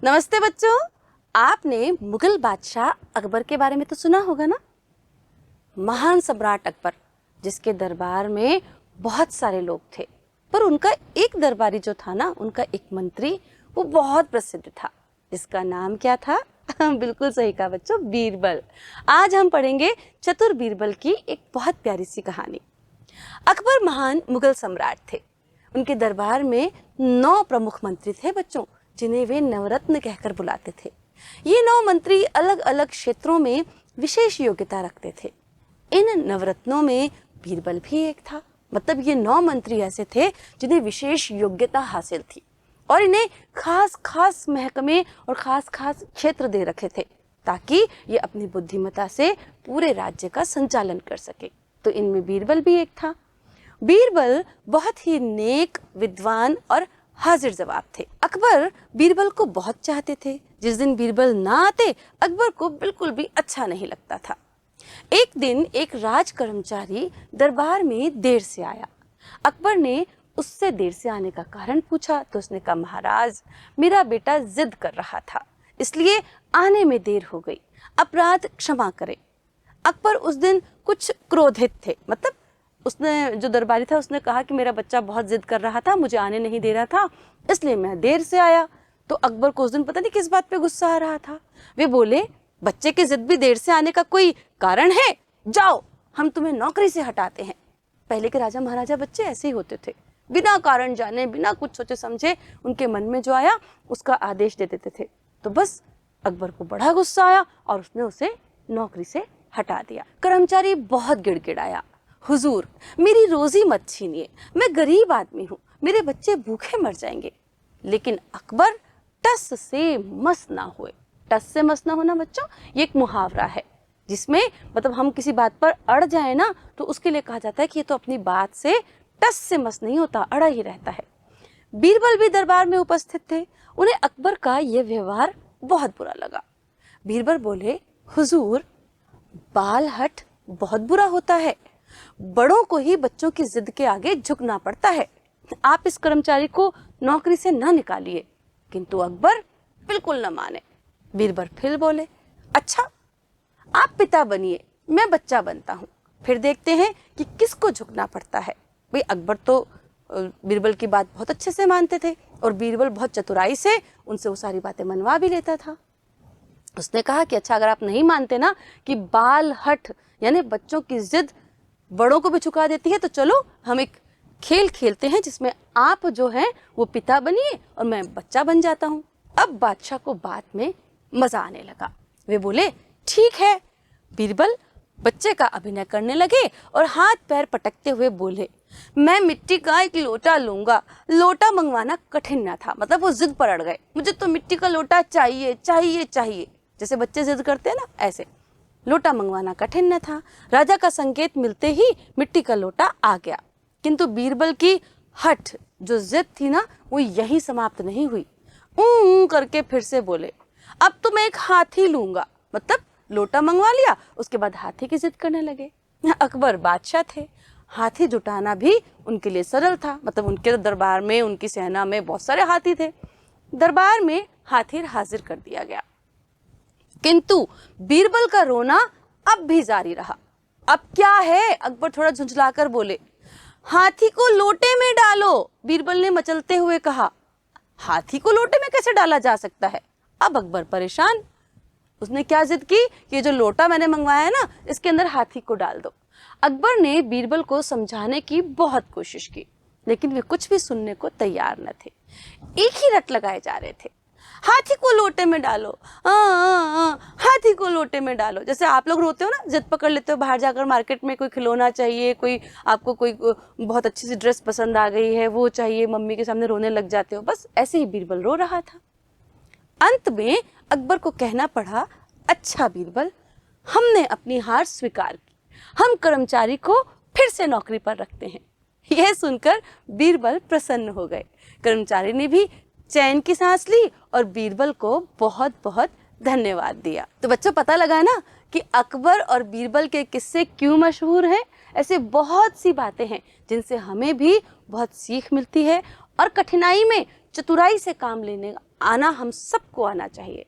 नमस्ते बच्चों। आपने मुगल बादशाह अकबर के बारे में तो सुना होगा ना। महान सम्राट अकबर, जिसके दरबार में बहुत सारे लोग थे, पर उनका एक दरबारी जो था ना, उनका एक मंत्री, वो बहुत प्रसिद्ध था, जिसका नाम क्या था? बिल्कुल सही कहा बच्चों, बीरबल। आज हम पढ़ेंगे चतुर बीरबल की एक बहुत प्यारी सी कहानी। अकबर महान मुगल सम्राट थे। उनके दरबार में 9 प्रमुख मंत्री थे बच्चों, जिन्हें वे नवरत्न कहकर बुलाते थे। ये 9 मंत्री अलग अलग क्षेत्रों में विशेष योग्यता रखते थे। इन नवरत्नों में बीरबल भी एक था। मतलब ये 9 मंत्री ऐसे थे जिन्हें विशेष योग्यता हासिल थी और इन्हें खास खास महकमे और खास खास क्षेत्र दे रखे थे, ताकि ये अपनी बुद्धिमत्ता से पूरे राज्य का संचालन कर सके। तो इनमें बीरबल भी एक था। बीरबल बहुत ही नेक, विद्वान और हाजिर जवाब थे। अकबर बीरबल को बहुत चाहते थे। जिस दिन बीरबल ना आते, अकबर को बिल्कुल भी अच्छा नहीं लगता था। एक दिन एक राज कर्मचारी दरबार में देर से आया। अकबर ने उससे देर से आने का कारण पूछा तो उसने कहा, महाराज, मेरा बेटा जिद कर रहा था, इसलिए आने में देर हो गई, अपराध क्षमा करें। अकबर उस दिन कुछ क्रोधित थे। मतलब उसने, जो दरबारी था, उसने कहा कि मेरा बच्चा बहुत जिद कर रहा था, मुझे आने नहीं दे रहा था, इसलिए मैं देर से आया। तो अकबर को उस दिन पता नहीं किस बात पे गुस्सा आ रहा था। वे बोले, बच्चे की जिद भी देर से आने का कोई कारण है? जाओ, हम तुम्हें नौकरी से हटाते हैं। पहले के राजा महाराजा बच्चे ऐसे ही होते थे, बिना कारण जाने, बिना कुछ सोचे समझे, उनके मन में जो आया उसका आदेश दे देते थे। तो बस अकबर को बड़ा गुस्सा आया और उसने उसे नौकरी से हटा दिया। कर्मचारी बहुत गिड़गिड़ाया, हुजूर, मेरी रोजी मत छीनिए, मैं गरीब आदमी हूँ, मेरे बच्चे भूखे मर जाएंगे। लेकिन अकबर टस से मस ना हुए। टस से मस ना होना बच्चों, ये एक मुहावरा है, जिसमें मतलब हम किसी बात पर अड़ जाए ना, तो उसके लिए कहा जाता है कि ये तो अपनी बात से टस से मस नहीं होता, अड़ा ही रहता है। बीरबल भी दरबार में उपस्थित थे। उन्हें अकबर का यह व्यवहार बहुत बुरा लगा। बीरबल बोले, हुजूर, बाल हट बहुत बुरा होता है, बड़ों को ही बच्चों की जिद के आगे झुकना पड़ता है। आप इस कर्मचारी को नौकरी से न निकालिए। किंतु अकबर बिल्कुल न माने। बीरबल फिर बोले, अच्छा, आप पिता बनिए, मैं बच्चा बनता हूँ, फिर देखते हैं कि किसको झुकना पड़ता है। भाई अकबर तो बीरबल की बात बहुत अच्छे से मानते थे और बीरबल बहुत चतुराई से उनसे वो सारी बातें मनवा भी लेता था। उसने कहा कि अच्छा, अगर आप नहीं मानते ना कि बाल हट यानी बच्चों की जिद बड़ों को भी झुका देती है, तो चलो हम एक खेल खेलते हैं जिसमें आप जो हैं वो पिता बनिए और मैं बच्चा बन जाता हूँ। अब बादशाह को बात में मजा आने लगा। वे बोले, ठीक है। बीरबल बच्चे का अभिनय करने लगे और हाथ पैर पटकते हुए बोले, मैं मिट्टी का एक लोटा लूंगा। लोटा मंगवाना कठिन न था। मतलब वो जिद पर अड़ गए, मुझे तो मिट्टी का लोटा चाहिए चाहिए चाहिए, जैसे बच्चे जिद करते हैं ना, ऐसे। लोटा मंगवाना कठिन न था। राजा का संकेत मिलते ही मिट्टी का लोटा आ गया। किंतु बीरबल की हठ, जो जिद थी ना, वो यहीं समाप्त नहीं हुई। करके फिर से बोले, अब तो मैं एक हाथी लूंगा। मतलब लोटा मंगवा लिया, उसके बाद हाथी की जिद करने लगे। अकबर बादशाह थे, हाथी जुटाना भी उनके लिए सरल था। मतलब उनके दरबार में, उनकी सेना में बहुत सारे हाथी थे। दरबार में हाथी हाजिर कर दिया गया। किंतु बीरबल का रोना अब भी जारी रहा। अब क्या है? अकबर थोड़ा झुंझलाकर बोले, हाथी को लोटे में डालो। बीरबल ने मचलते हुए कहा, हाथी को लोटे में कैसे डाला जा सकता है? अब अकबर परेशान। उसने क्या जिद की, ये जो लोटा मैंने मंगवाया है ना, इसके अंदर हाथी को डाल दो। अकबर ने बीरबल को समझाने की बहुत कोशिश की, लेकिन वे कुछ भी सुनने को तैयार न थे। एक ही रट लगाए जा रहे थे, हाथी को लोटे में डालो, हाथी को लोटे में डालो। जैसे आप लोग रोते हो ना, जिद पकड़ लेते हो, बाहर जाकर मार्केट में कोई खिलौना चाहिए, कोई आपको कोई बहुत अच्छी सी ड्रेस पसंद आ गई है, वो चाहिए, मम्मी के सामने रोने लग जाते हो। बस ऐसे ही बीरबल रो रहा था। अंत में अकबर को कहना पड़ा, अच्छा बीरबल, हमने अपनी हार स्वीकार की, हम कर्मचारी को फिर से नौकरी पर रखते हैं। यह सुनकर बीरबल प्रसन्न हो गए। कर्मचारी ने भी चैन की सांस ली और बीरबल को बहुत बहुत धन्यवाद दिया। तो बच्चों, पता लगा ना कि अकबर और बीरबल के किस्से क्यों मशहूर हैं। ऐसे बहुत सी बातें हैं जिनसे हमें भी बहुत सीख मिलती है और कठिनाई में चतुराई से काम लेने आना हम सबको आना चाहिए।